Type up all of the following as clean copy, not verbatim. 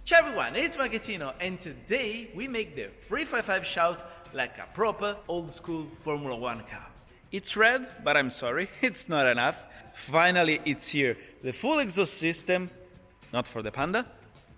Ciao everyone, it's Marchettino, and today we make the 355 shout like a proper old school Formula 1 car. It's red, but I'm sorry, it's not enough. Finally it's here. The full exhaust system, not for the Panda,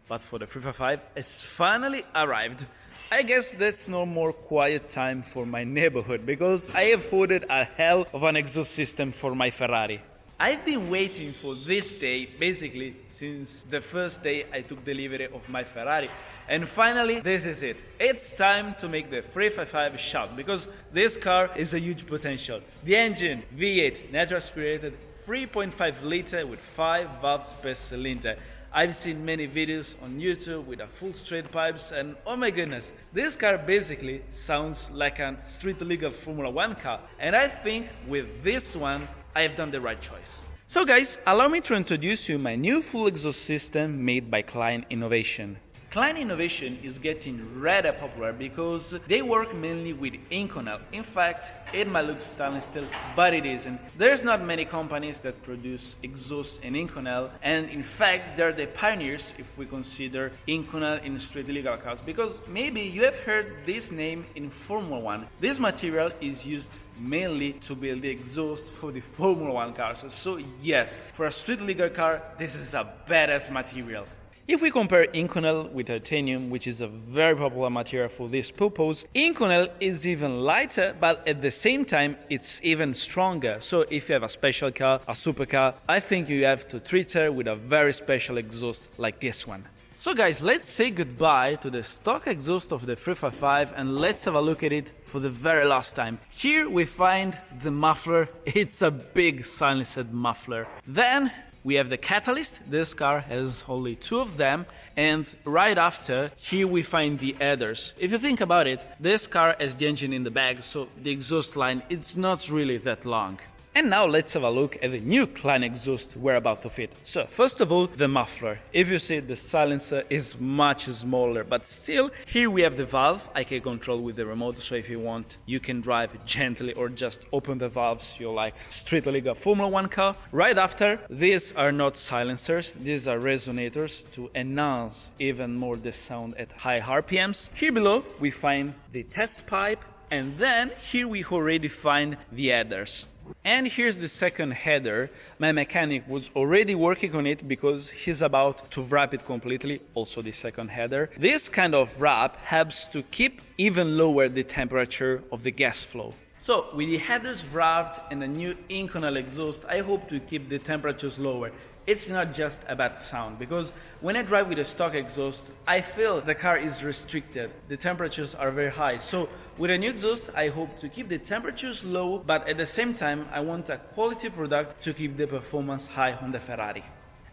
but for the 355, has finally arrived. I guess that's no more quiet time for my neighborhood, because I have ordered a hell of an exhaust system for my Ferrari. I've been waiting for this day basically since the first day I took delivery of my Ferrari, and finally this is it. It's time to make the 355 shout, because this car is a huge potential. The engine, V8, natural aspirated, 3.5 liter with 5 valves per cylinder. I've seen many videos on YouTube with a full straight pipes, and oh my goodness, this car basically sounds like a street legal Formula 1 car, and I think with this one I have done the right choice. So guys, allow me to introduce you my new full exhaust system made by Klein Innovation. Klein Innovation is getting rather popular because they work mainly with Inconel. In fact, it might look stainless steel, but it isn't. There's not many companies that produce exhaust in Inconel, and in fact, they're the pioneers if we consider Inconel in street legal cars, because maybe you have heard this name in Formula 1. This material is used mainly to build the exhaust for the Formula 1 cars. So yes, for a street legal car, this is a badass material. If we compare Inconel with titanium, which is a very popular material for this purpose, Inconel is even lighter, but at the same time it's even stronger. So if you have a special car, a supercar, I think you have to treat her with a very special exhaust like this one. So guys, let's say goodbye to the stock exhaust of the 355 and let's have a look at it for the very last time. Here we find the muffler. It's a big silenced muffler. Then we have the catalyst. This car has only 2 of them, and right after, here we find the headers. If you think about it, this car has the engine in the back, so the exhaust line is not really that long. And now let's have a look at the new Klein exhaust we're about to fit. So first of all, the muffler. If you see, the silencer is much smaller, but still, here we have the valve. I can control with the remote, so if you want, you can drive gently or just open the valves. You're like street legal Formula 1 car. Right after, these are not silencers, these are resonators to enhance even more the sound at high RPMs. Here below, we find the test pipe, and then here we already find the headers. And here's the second header. My mechanic was already working on it because he's about to wrap it completely, also the second header. This kind of wrap helps to keep even lower the temperature of the gas flow. So with the headers wrapped and the new Inconel exhaust, I hope to keep the temperatures lower. It's not just a bad sound, because when I drive with a stock exhaust, I feel the car is restricted. The temperatures are very high. So with a new exhaust, I hope to keep the temperatures low, but at the same time, I want a quality product to keep the performance high on the Ferrari.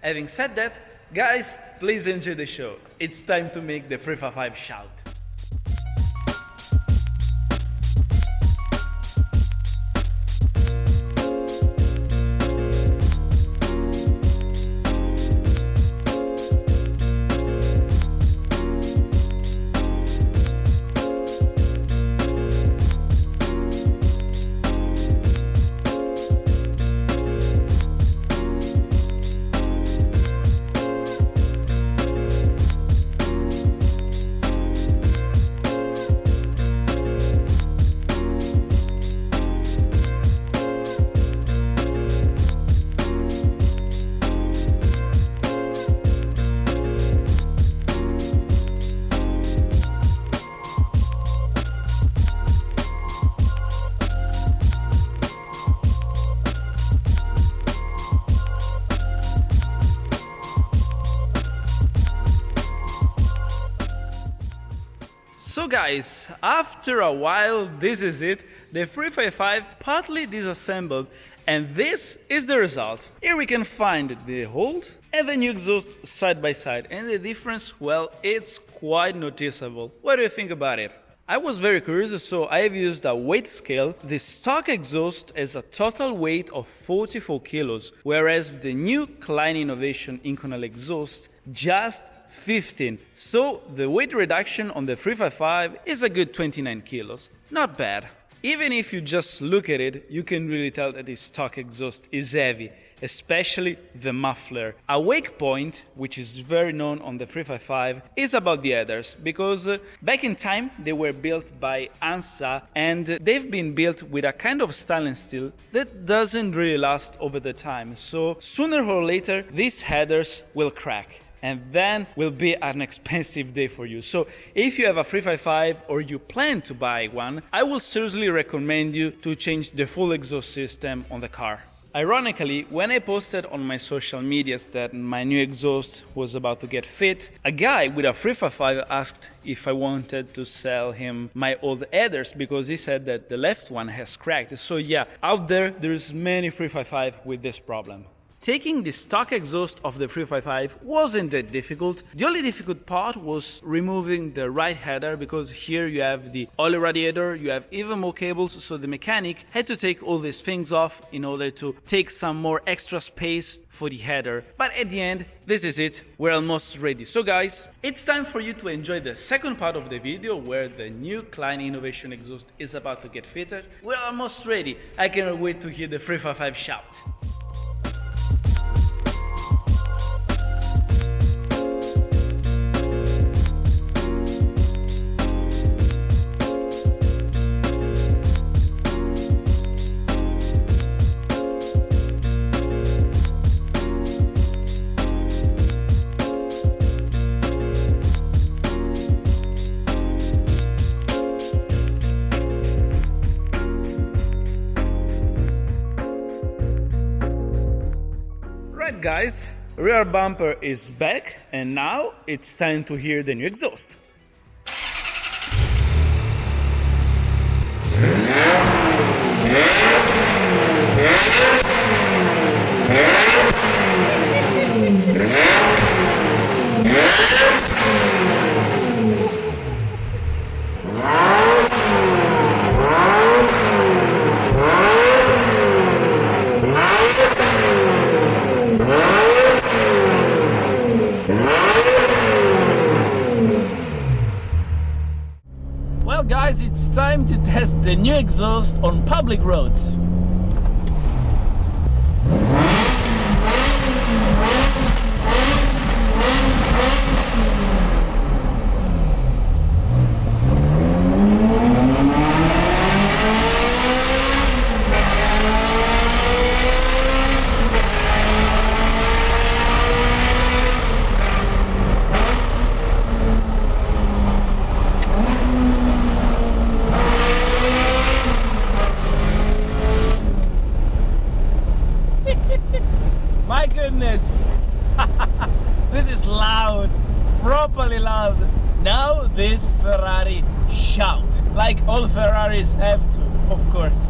Having said that, guys, please enjoy the show. It's time to make the 355 shout. So guys, after a while, this is it. The 355 partly disassembled, and this is the result. Here we can find the old and the new exhaust side by side, and the difference, well, it's quite noticeable. What do you think about it? I was very curious, so I have used a weight scale. The stock exhaust has a total weight of 44 kilos, whereas the new Klein Innovation Inconel exhaust just 15. So the weight reduction on the 355 is a good 29 kilos. Not bad. Even if you just look at it, you can really tell that the stock exhaust is heavy. especially the muffler. A wake point, which is very known on the 355, is about the headers, because back in time they were built by ANSA and they've been built with a kind of stainless steel that doesn't really last over the time. So sooner or later these headers will crack. And then will be an expensive day for you. So if you have a 355 or you plan to buy one, I will seriously recommend you to change the full exhaust system on the car. Ironically, when I posted on my social medias that my new exhaust was about to get fit, a guy with a 355 asked if I wanted to sell him my old headers because he said that the left one has cracked. So yeah, out there's many 355 with this problem. Taking the stock exhaust of the 355 wasn't that difficult. The only difficult part was removing the right header, because here you have the oil radiator, you have even more cables, so the mechanic had to take all these things off in order to take some more extra space for the header. But at the end, this is it, we're almost ready. So guys, it's time for you to enjoy the second part of the video where the new Klein Innovation exhaust is about to get fitted. We're almost ready. I cannot wait to hear the 355 shout. Guys, rear bumper is back and now it's time to hear the new exhaust. Guys, it's time to test the new exhaust on public roads. My goodness, this is loud, properly loud. Now this Ferrari shout, like all Ferraris have to, of course.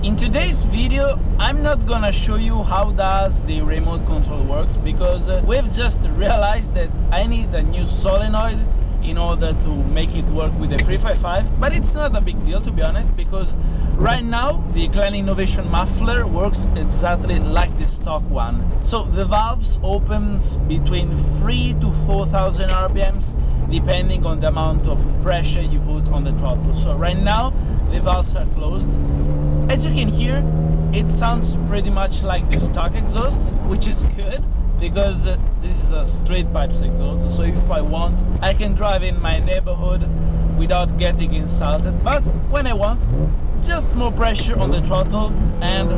In today's video, I'm not gonna show you how does the remote control works, because we've just realized that I need a new solenoid in order to make it work with the 355, but it's not a big deal, to be honest, because right now the Klein Innovation muffler works exactly like the stock one. So the valves opens between 3 to 4,000 RPMs depending on the amount of pressure you put on the throttle. So right now the valves are closed. As you can hear, it sounds pretty much like the stock exhaust, which is good, because this is a straight pipes exhaust, so if I want, I can drive in my neighborhood without getting insulted. But when I want, just more pressure on the throttle and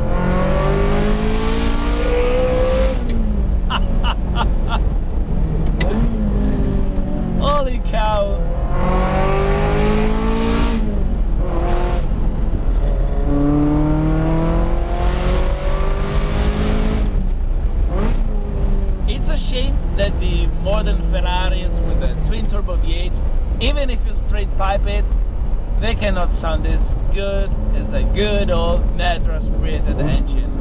holy cow! Shame that the modern Ferraris with the twin turbo V8, even if you straight pipe it, they cannot sound as good as a good old natural aspirated engine.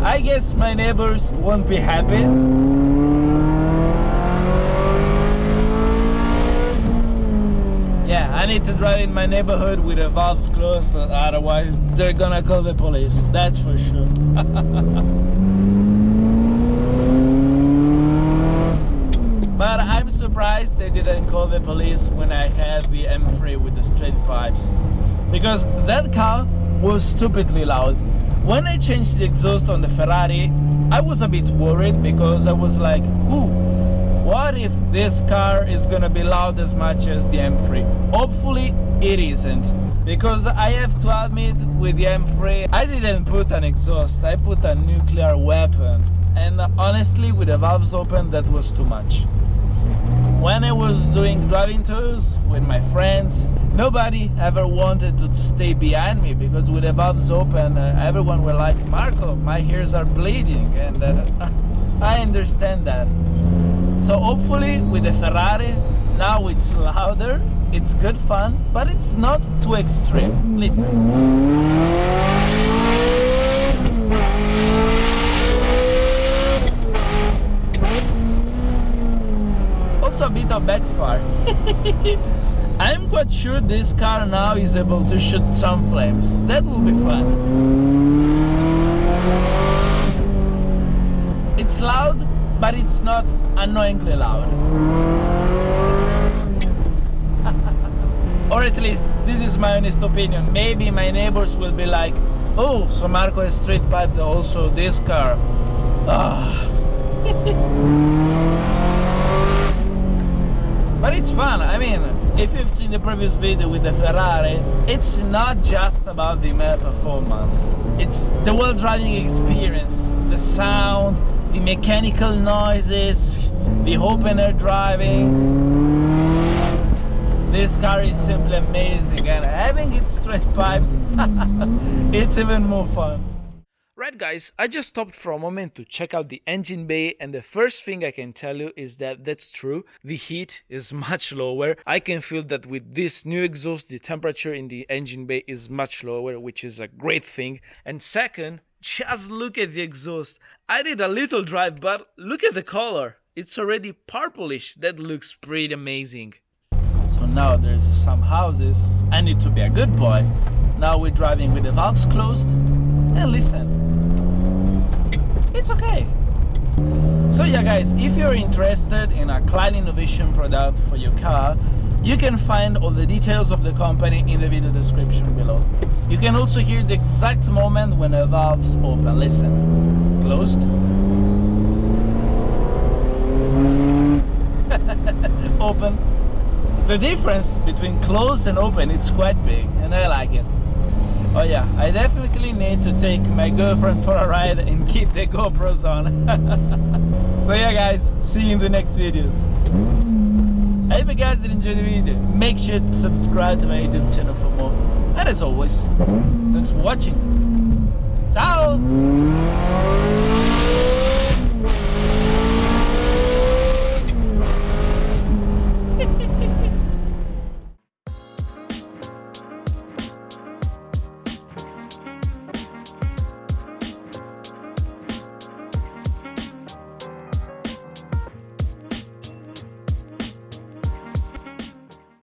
I guess my neighbors won't be happy. Yeah, I need to drive in my neighborhood with the valves closed, otherwise they're gonna call the police, that's for sure. But surprised they didn't call the police when I had the M3 with the straight pipes. because that car was stupidly loud. When I changed the exhaust on the Ferrari, I was a bit worried because I was like, ooh, what if this car is gonna be loud as much as the M3? Hopefully it isn't, because I have to admit, with the M3 I didn't put an exhaust, I put a nuclear weapon, and honestly with the valves open that was too much. When I was doing driving tours with my friends, nobody ever wanted to stay behind me because with the valves open, everyone were like, Marco, my ears are bleeding, and I understand that. So hopefully with the Ferrari, now it's louder, it's good fun, but it's not too extreme. Listen. Also a bit of backfire. I'm quite sure this car now is able to shoot some flames. That will be fun. It's loud, but it's not annoyingly loud. Or at least, this is my honest opinion. Maybe my neighbors will be like, oh, so Marco has straight piped also this car. But it's fun. I mean, if you've seen the previous video with the Ferrari, it's not just about the mere performance. It's the whole driving experience, the sound, the mechanical noises, the open air driving. This car is simply amazing, and having it straight piped, it's even more fun. Right guys, I just stopped for a moment to check out the engine bay, and the first thing I can tell you is that that's true. The heat is much lower. I can feel that with this new exhaust, the temperature in the engine bay is much lower, which is a great thing. And second, just look at the exhaust. I did a little drive, but look at the color. It's already purplish. That looks pretty amazing. So now there's some houses. I need to be a good boy. Now we're driving with the valves closed. And listen, it's okay. So yeah guys, if you're interested in a Klein Innovation product for your car, you can find all the details of the company in the video description below. You can also hear the exact moment when the valves open. Listen, closed, open. The difference between closed and open, it's quite big, and I like it. Oh yeah, I definitely need to take my girlfriend for a ride and keep the GoPros on. So yeah guys, see you in the next videos. I hope you guys did enjoy the video. Make sure to subscribe to my YouTube channel for more. And as always, thanks for watching. Ciao!